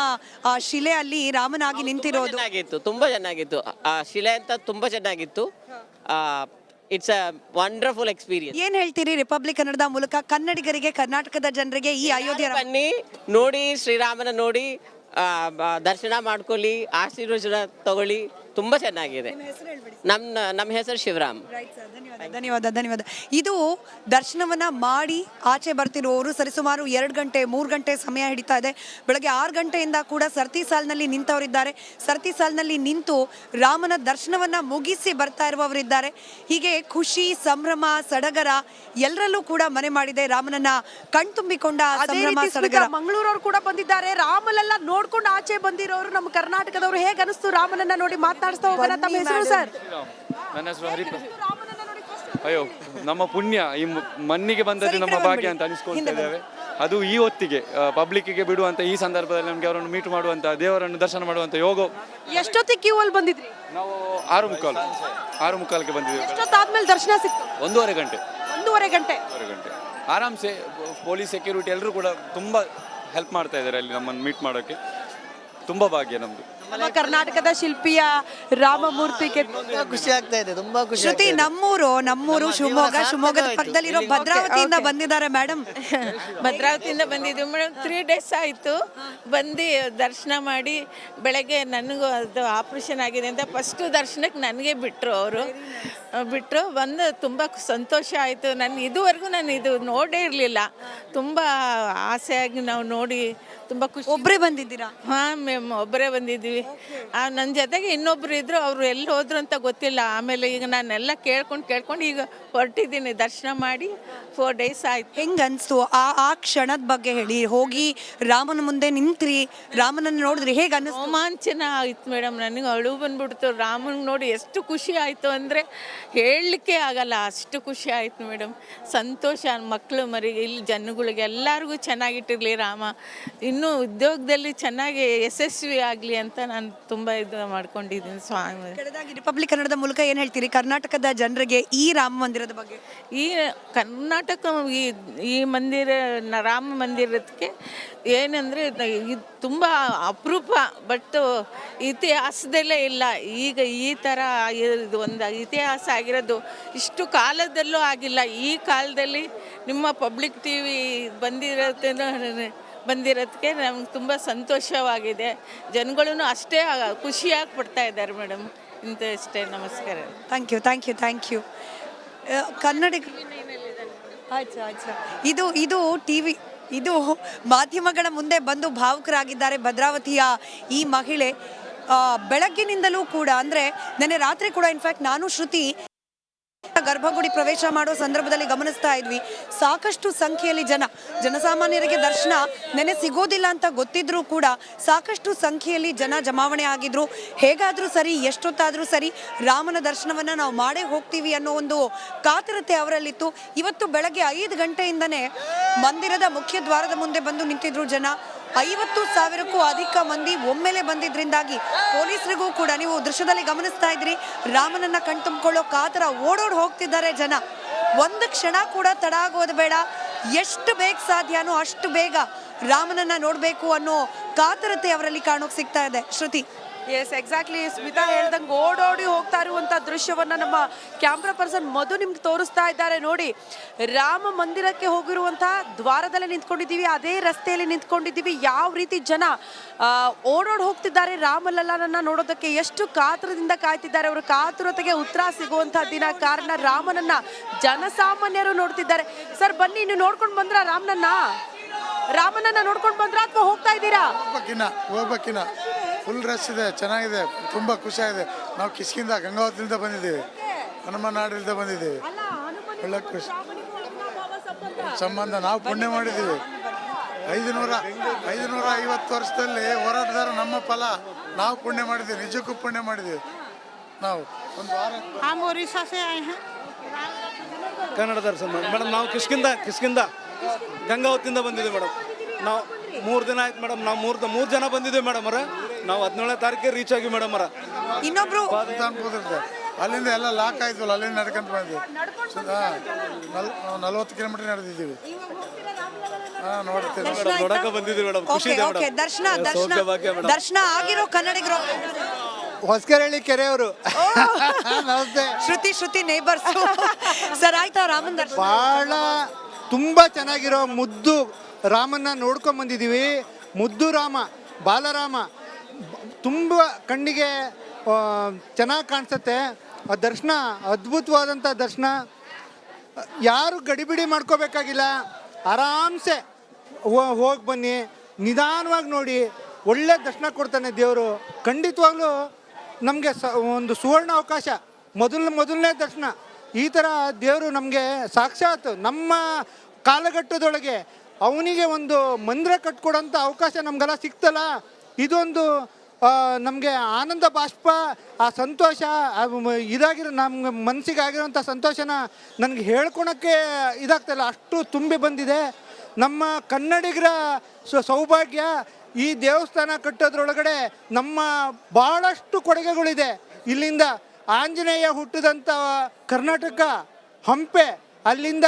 ಶಿಲೆ ಅಲ್ಲಿ ರಾಮನಾಗಿ ನಿಂತಿರೋದು ಚೆನ್ನಾಗಿತ್ತು, ತುಂಬಾ ಚೆನ್ನಾಗಿತ್ತು. ಆ ಶಿಲೆ ಅಂತ ತುಂಬಾ ಚೆನ್ನಾಗಿತ್ತು. It's a wonderful experience. ಏನ್ ಹೇಳ್ತೀರಿ ರಿಪಬ್ಲಿಕ್ ಕನ್ನಡದ ಮೂಲಕ ಕನ್ನಡಿಗರಿಗೆ, ಕರ್ನಾಟಕದ ಜನರಿಗೆ ಈ ಅಯೋಧ್ಯೆ ಬನ್ನಿ, ನೋಡಿ ಶ್ರೀರಾಮನ ನೋಡಿ, ದರ್ಶನ ಮಾಡ್ಕೊಳ್ಳಿ, ಆಶೀರ್ವಚನ ತಗೊಳ್ಳಿ. ತುಂಬ ಚೆನ್ನಾಗಿದೆ. ನಮ್ಮ ಹೆಸರು ಶಿವರಾಮ್. ಧನ್ಯವಾದ. ಇದು ದರ್ಶನವನ್ನ ಮಾಡಿ ಆಚೆ ಬರ್ತಿರುವವರು ಸರಿಸುಮಾರು 2 ಗಂಟೆ 3 ಗಂಟೆ ಸಮಯ ಹಿಡಿತಾ ಇದೆ. ಬೆಳಗ್ಗೆ 6 ಗಂಟೆಯಿಂದ ಕೂಡ ಸರ್ತಿ ಸಾಲಿನಲ್ಲಿ ನಿಂತವರಿದ್ದಾರೆ. ಸರ್ತಿ ಸಾಲಿನಲ್ಲಿ ನಿಂತು ರಾಮನ ದರ್ಶನವನ್ನ ಮುಗಿಸಿ ಬರ್ತಾ ಇರುವವರಿದ್ದಾರೆ. ಹೀಗೆ ಖುಷಿ, ಸಂಭ್ರಮ, ಸಡಗರ ಎಲ್ಲರಲ್ಲೂ ಕೂಡ ಮನೆ ಮಾಡಿದೆ. ರಾಮನನ್ನ ಕಣ್ತುಂಬಿಕೊಂಡ ಸಂಭ್ರಮ, ಸಡಗರ. ಮಂಗಳೂರವ್ರು ಕೂಡ ಬಂದಿದ್ದಾರೆ. ರಾಮಲೆಲ್ಲ ನೋಡ್ಕೊಂಡು ಆಚೆ ಬಂದಿರೋರು ನಮ್ಮ ಕರ್ನಾಟಕದವರು. ಹೇಗೆ ಅನಿಸ್ತು ರಾಮನನ್ನ ನೋಡಿ? ಮಾತನಾಡಿಸ್ತಾ ಹೋಗೋಣ. ತಮ್ಮ ಹೆಸರು ಸರ್? ನನ್ನ ಹೆಸರು ಅಯ್ಯೋ, ನಮ್ಮ ಪುಣ್ಯ ಈ ಮಣ್ಣಿಗೆ ಬಂದದ್ದು ನಮ್ಮ ಭಾಗ್ಯ ಅಂತ ಅನಿಸ್ಕೊಳ್ತಾ ಇದ್ದೇವೆ. ಅದು ಈ ಹೊತ್ತಿಗೆ ಪಬ್ಲಿಕ್ಕಿಗೆ ಬಿಡುವಂತ ಈ ಸಂದರ್ಭದಲ್ಲಿ ನಮಗೆ ಅವರನ್ನು ಮೀಟ್ ಮಾಡುವಂತ, ದೇವರನ್ನು ದರ್ಶನ ಮಾಡುವಂತ ಯೋಗ. ಎಷ್ಟೊತ್ತಿಗೆ ಕ್ಯೂ ಅಲ್ಲಿ ಬಂದಿದ್ರಿ? ನಾವು 6:15ಕ್ಕೆ ಬಂದಿದ್ದೇವೆ. ಎಷ್ಟೊತ್ತಾದ್ಮೇಲೆ ದರ್ಶನ ಸಿಕ್ತು? 1.5 ಗಂಟೆ. 1.5 ಗಂಟೆ ಆರಾಮ್ಸೆ. ಪೊಲೀಸ್ ಸೆಕ್ಯೂರಿಟಿ ಎಲ್ಲರೂ ಕೂಡ ತುಂಬಾ ಹೆಲ್ಪ್ ಮಾಡ್ತಾ ಇದ್ದಾರೆ ಅಲ್ಲಿ ನಮ್ಮನ್ನು ಮೀಟ್ ಮಾಡೋಕೆ. ತುಂಬಾ ಭಾಗ್ಯ ನಮ್ದು. ನಮ್ಮ ಕರ್ನಾಟಕದ ಶಿಲ್ಪಿಯ ರಾಮಮೂರ್ತಿಗೆ ಖುಷಿ ಆಗ್ತಾ ಇದೆ, ತುಂಬಾ ಖುಷಿ. ಶ್ರುತಿ, ನಮ್ಮೂರು ಶಿವಮೊಗ್ಗದ ಪಕ್ಕದಲ್ಲಿರೋ ಭದ್ರಾವತಿಯಿಂದ ಬಂದಿದ್ದಾರೆ ಮೇಡಮ್. ಭದ್ರಾವತಿಯಿಂದ ಬಂದಿದ್ದು ಮೇಡಮ್. 3 ಡೇಸ್ ಆಯಿತು ಬಂದು ದರ್ಶನ ಮಾಡಿ. ಬೆಳಗ್ಗೆ ನನಗೂ ಅದು ಆಪ್ರೇಷನ್ ಆಗಿದೆ ಅಂತ ಫಸ್ಟು ದರ್ಶನಕ್ಕೆ ನನಗೆ ಬಿಟ್ಟರು ಬಂದು ತುಂಬ ಸಂತೋಷ ಆಯಿತು. ಇದುವರೆಗೂ ನಾನು ಇದು ನೋಡೇ ಇರಲಿಲ್ಲ. ತುಂಬ ಆಸೆಯಾಗಿ ನಾವು ನೋಡಿ ತುಂಬ ಖುಷಿ. ಒಬ್ಬರೇ ಬಂದಿದ್ದೀರಾ? ಹಾಂ ಮ್ಯಾಮ್, ಒಬ್ಬರೇ ಬಂದಿದ್ದೀವಿ. ನನ್ನ ಜೊತೆಗೆ ಇನ್ನೊಬ್ರು ಇದ್ರು, ಅವರು ಎಲ್ಲಿ ಹೋದ್ರು ಅಂತ ಗೊತ್ತಿಲ್ಲ. ಆಮೇಲೆ ಈಗ ನಾನೆಲ್ಲ ಕೇಳ್ಕೊಂಡು ಈಗ ಹೊರಟಿದ್ದೀನಿ. ದರ್ಶನ ಮಾಡಿ 4 ಡೇಸ್ ಆಯ್ತು. ಹೆಂಗ್ ಅನ್ಸ್ತು ಆ ಕ್ಷಣದ ಬಗ್ಗೆ ಹೇಳಿ. ಹೋಗಿ ರಾಮನ ಮುಂದೆ ನಿಂತ್ರಿ, ರಾಮನನ್ನು ನೋಡಿದ್ರಿ, ಹೇಗೆ ಅನ್ನಿಸ್ತು? ರೋಮಾಂಚನ ಆಯ್ತು ಮೇಡಮ್. ನನಗೆ ಅಳು ಬಂದ್ಬಿಡ್ತು. ರಾಮನ ನೋಡಿ ಎಷ್ಟು ಖುಷಿ ಆಯಿತು ಅಂದರೆ ಹೇಳಲಿಕ್ಕೆ ಆಗಲ್ಲ, ಅಷ್ಟು ಖುಷಿ ಆಯಿತು ಮೇಡಮ್. ಸಂತೋಷ. ಮಕ್ಕಳು ಮರಿ ಇಲ್ಲಿ ಜನಗಳಿಗೆ ಎಲ್ಲರಿಗೂ ಚೆನ್ನಾಗಿಟ್ಟಿರಲಿ ರಾಮ. ಇನ್ನೂ ಉದ್ಯೋಗದಲ್ಲಿ ಚೆನ್ನಾಗಿ ಯಶಸ್ವಿ ಆಗಲಿ ಅಂತ ನಾನು ತುಂಬ ಇದು ಮಾಡ್ಕೊಂಡಿದ್ದೀನಿ ಸ್ವಾಮಿ. ರಿಪಬ್ಲಿಕ್ ಕನ್ನಡದ ಮೂಲಕ ಏನು ಹೇಳ್ತೀರಿ ಕರ್ನಾಟಕದ ಜನರಿಗೆ ಈ ರಾಮ ಮಂದಿರದ ಬಗ್ಗೆ? ಈ ಕರ್ನಾಟಕ ಈ ರಾಮ ಮಂದಿರಕ್ಕೆ ಏನಂದರೆ ಇದು ತುಂಬ ಅಪರೂಪ. ಬಟ್ ಇತಿಹಾಸದಲ್ಲೇ ಇಲ್ಲ. ಈಗ ಈ ಥರ ಒಂದು ಇತಿಹಾಸ ಆಗಿರೋದು ಇಷ್ಟು ಕಾಲದಲ್ಲೂ ಆಗಿಲ್ಲ. ಈ ಕಾಲದಲ್ಲಿ ನಿಮ್ಮ ಪಬ್ಲಿಕ್ TV ಬಂದಿರೋದಕ್ಕೆ ನಮ್ಗೆ ತುಂಬ ಸಂತೋಷವಾಗಿದೆ. ಜನಗಳೂ ಅಷ್ಟೇ ಖುಷಿಯಾಗಿ ಪಡ್ತಾ ಇದ್ದಾರೆ ಮೇಡಮ್. ಅಷ್ಟೇ. ನಮಸ್ಕಾರ. Thank you. ಕನ್ನಡಿಗ ಇದು ಟಿವಿ, ಇದು ಮಾಧ್ಯಮಗಳ ಮುಂದೆ ಬಂದು ಭಾವುಕರಾಗಿದ್ದಾರೆ ಭದ್ರಾವತಿಯ ಈ ಮಹಿಳೆ. ಬೆಳಗ್ಗಿನಿಂದಲೂ ಕೂಡ, ಅಂದರೆ ನೆನ್ನೆ ರಾತ್ರಿ ಕೂಡ ಇನ್ಫ್ಯಾಕ್ಟ್ ನಾನು ಶ್ರುತಿ ಗರ್ಭಗುಡಿ ಪ್ರವೇಶ ಮಾಡೋ ಸಂದರ್ಭದಲ್ಲಿ ಗಮನಿಸ್ತಾ ಇದ್ವಿ. ಸಾಕಷ್ಟು ಸಂಖ್ಯೆಯಲ್ಲಿ ಜನಸಾಮಾನ್ಯರಿಗೆ ದರ್ಶನ ನೆನೆ ಸಿಗೋದಿಲ್ಲ ಅಂತ ಗೊತ್ತಿದ್ರೂ ಕೂಡ ಸಾಕಷ್ಟು ಸಂಖ್ಯೆಯಲ್ಲಿ ಜನ ಜಮಾವಣೆ ಆಗಿದ್ರು. ಹೇಗಾದರೂ ಸರಿ, ಎಷ್ಟೊತ್ತಾದರೂ ಸರಿ ರಾಮನ ದರ್ಶನವನ್ನು ನಾವು ಮಾಡೇ ಹೋಗ್ತೀವಿ ಅನ್ನೋ ಒಂದು ಕಾತರತೆ ಅವರಲ್ಲಿತ್ತು. ಇವತ್ತು ಬೆಳಗ್ಗೆ 5 ಗಂಟೆಯಿಂದನೇ ಮಂದಿರದ ಮುಖ್ಯ ದ್ವಾರದ ಮುಂದೆ ಬಂದು ನಿಂತಿದ್ರು ಜನ. 50,000ಕ್ಕೂ ಅಧಿಕ ಮಂದಿ ಒಮ್ಮೆಲೆ ಬಂದಿದ್ರಿಂದಾಗಿ ಪೊಲೀಸರಿಗೂ ಕೂಡ, ನೀವು ದೃಶ್ಯದಲ್ಲಿ ಗಮನಿಸ್ತಾ ಇದ್ರಿ, ರಾಮನನ್ನ ಕಣ್ತುಂಬಿಕೊಳ್ಳೋ ಕಾತರ ಓಡೋಡ್ ಹೋಗ್ತಿದ್ದಾರೆ ಜನ. ಒಂದು ಕ್ಷಣ ಕೂಡ ತಡ ಆಗೋದು ಬೇಡ. ಎಷ್ಟು ಬೇಗ ಸಾಧ್ಯನೋ ಅಷ್ಟು ಬೇಗ ರಾಮನನ್ನ ನೋಡಬೇಕು ಅನ್ನೋ ಕಾತರತೆ ಅವರಲ್ಲಿ ಕಾಣೋಕೆ ಸಿಗ್ತಾ ಇದೆ. ಶ್ರುತಿ? S, exactly. ಸ್ಮಿತಾ ಹೇಳ್ದಂಗೆ ಓಡೋಡಿ ಹೋಗ್ತಾ ಇರುವಂಥ ದೃಶ್ಯವನ್ನ ನಮ್ಮ ಕ್ಯಾಮ್ರಾ ಪರ್ಸನ್ ಮಧು ನಿಮ್ಗೆ ತೋರಿಸ್ತಾ ಇದ್ದಾರೆ. ನೋಡಿ, ರಾಮ ಮಂದಿರಕ್ಕೆ ಹೋಗಿರುವಂಥ ದ್ವಾರದಲ್ಲೇ ನಿಂತ್ಕೊಂಡಿದ್ದೀವಿ, ಅದೇ ರಸ್ತೆಯಲ್ಲಿ ನಿಂತ್ಕೊಂಡಿದ್ದೀವಿ. ಯಾವ ರೀತಿ ಜನ ಓಡೋಡಿ ಹೋಗ್ತಿದ್ದಾರೆ ರಾಮಲಲ್ಲನನ್ನ ನೋಡೋದಕ್ಕೆ. ಎಷ್ಟು ಕಾತರದಿಂದ ಕಾಯ್ತಿದ್ದಾರೆ. ಅವರ ಕಾತುರತೆಗೆ ಉತ್ತರ ಸಿಗುವಂಥ ದಿನ. ಕಾರಣ ರಾಮನನ್ನ ಜನಸಾಮಾನ್ಯರು ನೋಡ್ತಿದ್ದಾರೆ. ಸರ್ ಬನ್ನಿ, ನೀವು ನೋಡ್ಕೊಂಡು ಬಂದ್ರ ರಾಮನನ್ನ ನೋಡ್ಕೊಂಡು ಬಂದ್ರ ಅಥವಾ ಹೋಗ್ತಾ ಇದ್ದೀರಾ? ಹೋಗ್ಬೇಕಿನ್ನ ಫುಲ್ ರಶ್ ಇದೆ, ಚೆನ್ನಾಗಿದೆ, ತುಂಬ ಖುಷಿಯಾಗಿದೆ. ನಾವು ಕಿಷ್ಕಿಂದ ಗಂಗಾವತಿಯಿಂದ ಬಂದಿದ್ದೀವಿ, ಹನುಮನಾಡಿಂದ ಬಂದಿದ್ದೀವಿ. ಒಳ್ಳೆ ಖುಷಿ ಸಂಬಂಧ. ನಾವು ಪುಣ್ಯ ಮಾಡಿದ್ದೀವಿ. 550 ವರ್ಷದಲ್ಲಿ ಹೋರಾಟಗಾರ ನಮ್ಮ ಫಲ. ನಾವು ಪುಣ್ಯ ಮಾಡಿದ್ದೀವಿ, ನಿಜಕ್ಕೂ ಪುಣ್ಯ ಮಾಡಿದ್ದೀವಿ. ನಾವು ಒಂದು ವಾರ ಕನ್ನಡ ದರ್ಶನ ಮೇಡಮ್. ನಾವು ಕಿಷ್ಕಿಂದ ಗಂಗಾವತಿಯಿಂದ ಬಂದಿದ್ದೀವಿ ಮೇಡಮ್. ನಾವು 3 ದಿನ ಆಯ್ತು ಮೇಡಮ್. ನಾವು 3 ಜನ ಬಂದಿದ್ದೀವಿ ಮೇಡಮ್ ಅವರ. ನಾವು 17ನೇ ತಾರೀಕಿಗೆ ರೀಚ್ ಆಗಿ ಮೇಡಮ್ ಅವರ. ಇನ್ನೊಬ್ರು ಅಲ್ಲಿಂದ ಎಲ್ಲ ಲಾಕ್ ಆಯ್ತಲ್ಲ, ಅಲ್ಲಿಂದ ನಡ್ಕೊಂತ ಬಂದ್ವಿ. 40 ಕಿಲೋಮೀಟರ್ ನಡೆದಿದ್ದೀವಿ. ನೋಡಕ್ಕೆ ಬಂದಿದ್ದೀವಿ ಮೇಡಮ್. ಖುಷಿ ಇದೆ ಮೇಡಮ್. ದರ್ಶನ ಆಗಿರೋ ಕನ್ನಡಿಗರು ಹೊಸಕೆರಳಿ ಕೆರೆಯವರು. ಶ್ರುತಿ ನೇಬರ್ಸ್. ಸರ್ ಆಯ್ತಾ ರಾಮನ್ ದರ್ಶನ? ಬಹಳ ತುಂಬಾ ಚೆನ್ನಾಗಿರೋ ಮುದ್ದು ರಾಮನ್ನ ನೋಡ್ಕೊಂಡ್ ಬಂದಿದ್ದೀವಿ. ಮುದ್ದು ರಾಮ, ಬಾಲರಾಮ, ತುಂಬ ಕಣ್ಣಿಗೆ ಚೆನ್ನಾಗಿ ಕಾಣಿಸುತ್ತೆ. ಆ ದರ್ಶನ ಅದ್ಭುತವಾದಂಥ ದರ್ಶನ. ಯಾರು ಗಡಿಬಿಡಿ ಮಾಡ್ಕೋಬೇಕಾಗಿಲ್ಲ, ಆರಾಮ್ಸೆ ಹೋಗಿ ಬನ್ನಿ, ನಿಧಾನವಾಗಿ ನೋಡಿ, ಒಳ್ಳೆ ದರ್ಶನ ಕೊಡ್ತಾನೆ ದೇವರು. ಖಂಡಿತವಾಗ್ಲೂ ನಮಗೆ ಒಂದು ಸುವರ್ಣ ಅವಕಾಶ, ಮೊದಲನೇ ದರ್ಶನ. ಈ ಥರ ದೇವರು ನಮಗೆ ಸಾಕ್ಷಾತ್ ನಮ್ಮ ಕಾಲಘಟ್ಟದೊಳಗೆ ಅವನಿಗೆ ಒಂದು ಮಂದಿರ ಕಟ್ಕೊಡೋಂಥ ಅವಕಾಶ ನಮಗೆಲ್ಲ ಸಿಕ್ತಲ್ಲ, ಇದೊಂದು ನಮಗೆ ಆನಂದ ಬಾಷ್ಪ, ಆ ಸಂತೋಷ ಇದಾಗಿರೋ ನಮ್ಮ ಮನಸ್ಸಿಗೆ ಆಗಿರೋಂಥ ಸಂತೋಷನ ನನಗೆ ಹೇಳ್ಕೊಳಕ್ಕೆ ಇದಾಗ್ತಾಯಿಲ್ಲ, ಅಷ್ಟು ತುಂಬಿ ಬಂದಿದೆ. ನಮ್ಮ ಕನ್ನಡಿಗರ ಸೌಭಾಗ್ಯ ಈ ದೇವಸ್ಥಾನ ಕಟ್ಟೋದ್ರೊಳಗಡೆ ನಮ್ಮ ಭಾಳಷ್ಟು ಕೊಡುಗೆಗಳಿದೆ. ಇಲ್ಲಿಂದ ಆಂಜನೇಯ ಹುಟ್ಟಿದಂಥ ಕರ್ನಾಟಕ ಹಂಪೆ, ಅಲ್ಲಿಂದ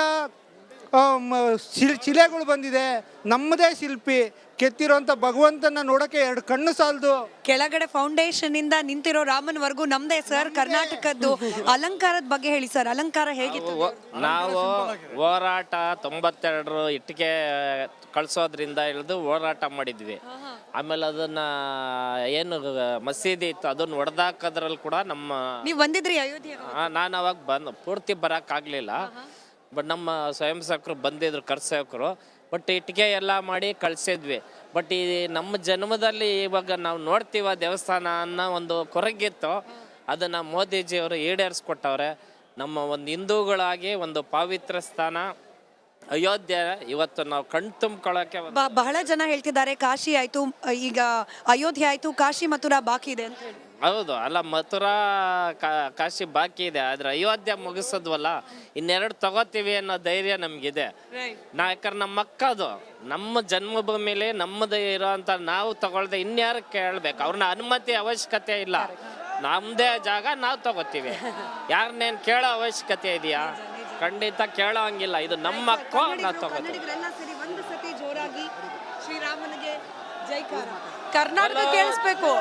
ಶಿಲೆಗಳು ಬಂದಿದೆ. ನಮ್ಮದೇ ಶಿಲ್ಪಿ ಕೆತ್ತಿರೋಂಥ ಭಗವಂತನ ನೋಡೋಕ್ಕೆ 2 ಕಣ್ಣು ಸಾಲದು. ಕೆಳಗಡೆ ಫೌಂಡೇಶನ್ ಇಂದ ನಿಂತಿರೋ ರಾಮನ್ವರೆಗೂ ನಮ್ದೇ ಸರ್. ಕರ್ನಾಟಕದ್ದು ಅಲಂಕಾರದ ಬಗ್ಗೆ ಹೇಳಿ ಸರ್, ಅಲಂಕಾರ ಹೇಗಿತ್ತು? ನಾವು ಹೋರಾಟ 92 ಇಟ್ಟಿಗೆ ಕಳ್ಸೋದ್ರಿಂದ ಹಿಡಿದು ಹೋರಾಟ ಮಾಡಿದ್ವಿ. ಆಮೇಲೆ ಅದನ್ನ ಏನು ಮಸೀದಿ ಇತ್ತು ಅದನ್ನ ಹೊಡೆದಾಕೋದ್ರಲ್ಲಿ ಕೂಡ ನಮ್ಮ ನೀವು ಬಂದಿದ್ರಿ ಅಯೋಧ್ಯೆ? ನಾನು ಅವಾಗ ಪೂರ್ತಿ ಬರೋಕ್ಕಾಗಲಿಲ್ಲ. ಬಟ್ ನಮ್ಮ ಸ್ವಯಂ ಸೇವಕರು ಬಂದಿದ್ರು, ಕರ್ಸೇವಕರು. ಬಟ್ ಇಟ್ಟಿಗೆ ಎಲ್ಲ ಮಾಡಿ ಕಳಿಸಿದ್ವಿ. ಬಟ್ ಈ ನಮ್ಮ ಜನ್ಮದಲ್ಲಿ ಇವಾಗ ನಾವು ನೋಡ್ತೀವ ದೇವಸ್ಥಾನ ಅನ್ನೋ ಒಂದು ಕೊರಗಿತ್ತು, ಅದನ್ನು ಮೋದಿಜಿಯವರು ಈಡೇರಿಸ್ಕೊಟ್ಟವ್ರೆ. ನಮ್ಮ ಒಂದು ಹಿಂದೂಗಳಾಗಿ ಒಂದು ಪವಿತ್ರ ಸ್ಥಾನ ಅಯೋಧ್ಯೆ ಇವತ್ತು ನಾವು ಕಣ್ ತುಂಬ್ಕೊಳ್ಳೋಕೆ ಬಹಳ ಜನ ಹೇಳ್ತಿದ್ದಾರೆ ಕಾಶಿ ಆಯ್ತು, ಈಗ ಅಯೋಧ್ಯೆ ಆಯ್ತು, ಕಾಶಿ ಮಥುರಾ ಬಾಕಿ ಇದೆ ಅಂತ ಹೇಳಿ. ಹೌದು, ಅಲ್ಲ ಮಥುರಾ ಕಾಶಿ ಬಾಕಿ ಇದೆ, ಆದ್ರೆ ಅಯೋಧ್ಯೆ ಮುಗಿಸೋದ್ವಲ್ಲ, ಇನ್ನೆರಡು ತಗೋತೀವಿ ಅನ್ನೋ ಧೈರ್ಯ ನಮ್ಗಿದೆ. ಯಾಕಂದ್ರೆ ನಮ್ಮ ಅಕ್ಕದು ನಮ್ಮ ಜನ್ಮಭೂಮಿಲಿ ನಮ್ಮದು ಇರೋಂಥ ನಾವು ತಗೊಳ್ದೆ ಇನ್ಯಾರು ಕೇಳ್ಬೇಕು, ಅವ್ರನ್ನ ಅನುಮತಿ ಅವಶ್ಯಕತೆ ಇಲ್ಲ. ನಮ್ಮದೇ ಜಾಗ ನಾವು ತಗೋತೀವಿ, ಯಾರನ್ನೇನು ಕೇಳೋ ಅವಶ್ಯಕತೆ ಇದೆಯಾ? ಖಂಡಿತ ಕೇಳೋ ಹಂಗಿಲ್ಲ, ಇದು ನಮ್ಮ ಹಕ್ಕು, ನಾವು ತಗೋತೀವಿ. ಜೋರಾಗಿ ಶ್ರೀರಾಮನಿಗೆ ಜೈಕಾರ, ಕರ್ನಾಟಕ ಕೇಳಿಸ್ಬೇಕು.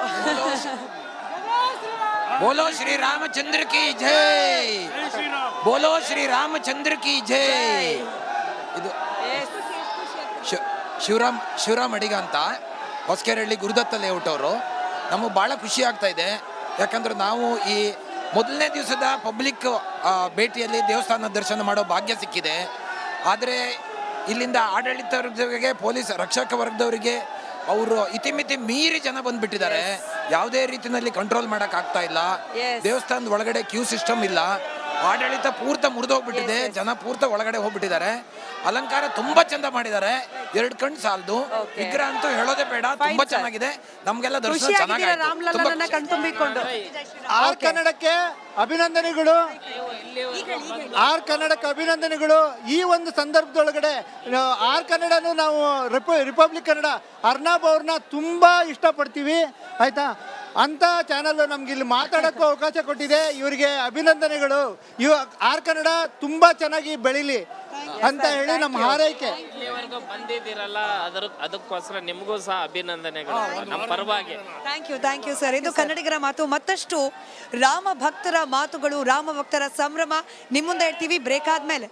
बोलो श्री रामचंद्र की जय, बोलो श्री रामचंद्र की जय. ಇದು ಶಿವರಾಮ್ ಅಡಿಗ ಅಂತ ಹೊಸಕೆರೆಹಳ್ಳಿ ಗುರುದತ್ತ ಲೇಔಟ್ ಅವರು. ನಮಗೆ ಭಾಳ ಖುಷಿ ಆಗ್ತಾ ಇದೆ, ಯಾಕಂದ್ರೆ ನಾವು ಈ ಮೊದಲನೇ ದಿವಸದ ಪಬ್ಲಿಕ್ ಭೇಟಿಯಲ್ಲಿ ದೇವಸ್ಥಾನ ದರ್ಶನ ಮಾಡೋ ಭಾಗ್ಯ ಸಿಕ್ಕಿದೆ. ಆದರೆ ಇಲ್ಲಿಂದ ಆಡಳಿತ ವರ್ಗದವರಿಗೆ, ಪೊಲೀಸ್ ರಕ್ಷಕ ವರ್ಗದವರಿಗೆ ಅವರು ಇತಿಮಿತಿ ಮೀರಿ ಜನ ಬಂದ್ಬಿಟ್ಟಿದ್ದಾರೆ. ಯಾವುದೇ ರೀತಿಯಲ್ಲಿ ಕಂಟ್ರೋಲ್ ಮಾಡಕ್ ಆಗ್ತಾ ಇಲ್ಲ. ದೇವಸ್ಥಾನದ ಒಳಗಡೆ ಕ್ಯೂ ಸಿಸ್ಟಮ್ ಇಲ್ಲ, ಆಡಳಿತ ಪೂರ್ತ ಮುರಿದೋಗ್ಬಿಟ್ಟಿದೆ, ಜನ ಪೂರ್ತ ಒಳಗಡೆ ಹೋಗ್ಬಿಟ್ಟಿದ್ದಾರೆ. ಅಲಂಕಾರ ತುಂಬಾ ಚಂದ ಮಾಡಿದ್ದಾರೆ, 2 ಕಣ್ಣು ಸಾಲದು. ವಿಗ್ರಹ ಅಂತೂ ಹೇಳೋದೇ ಬೇಡ, ತುಂಬಾ ಚೆನ್ನಾಗಿದೆ. ನಮ್ಗೆಲ್ಲ ದರ್ಶನ ಕಣ್ತುಂಬಿಕೊಂಡು ಆರ್ ಕನ್ನಡಕ್ಕೆ ಅಭಿನಂದನೆಗಳು, ಆರ್ ಕನ್ನಡಕ್ಕೆ ಅಭಿನಂದನೆಗಳು. ಈ ಒಂದು ಸಂದರ್ಭದೊಳಗಡೆ ಆರ್ ಕನ್ನಡನು ನಾವು ರಿಪಬ್ಲಿಕ್ ಕನ್ನಡ ಅರ್ನಾಬ್ ಅವ್ರನ್ನ ತುಂಬಾ ಇಷ್ಟಪಡ್ತೀವಿ, ಆಯ್ತಾ? ಅಂತ ಚಾನಲ್ ನಮ್ಗೆ ಇಲ್ಲಿ ಮಾತಾಡೋಕ್ಕೂ ಅವಕಾಶ ಕೊಟ್ಟಿದೆ, ಇವರಿಗೆ ಅಭಿನಂದನೆಗಳು. ಆರ್ ಕನ್ನಡ ತುಂಬಾ ಚೆನ್ನಾಗಿ ಬೆಳೀಲಿ ಅಂತ ಹೇಳಿ ನಮ್ಮ ಹಾರೈಕೆ. ಇಲ್ಲಿವರೆಗೂ ಬಂದಿದ್ದೀರಲ್ಲ, ಅದಕ್ಕೋಸ್ಕರ ನಿಮಗೂ ಸಹ ಅಭಿನಂದನೆಗಳು ನಮ್ಮ ಪರವಾಗಿ. Thank you sir. ಇದು ಕನ್ನಡಿಗರ ಮಾತು. ಮತ್ತಷ್ಟು ರಾಮ ಭಕ್ತರ ಮಾತುಗಳು, ರಾಮ ಭಕ್ತರ ಸಂಭ್ರಮ ನಿಮ್ಮ ಮುಂದೆ ಇಡ್ತೀವಿ ಬ್ರೇಕ್ ಆದ್ಮೇಲೆ.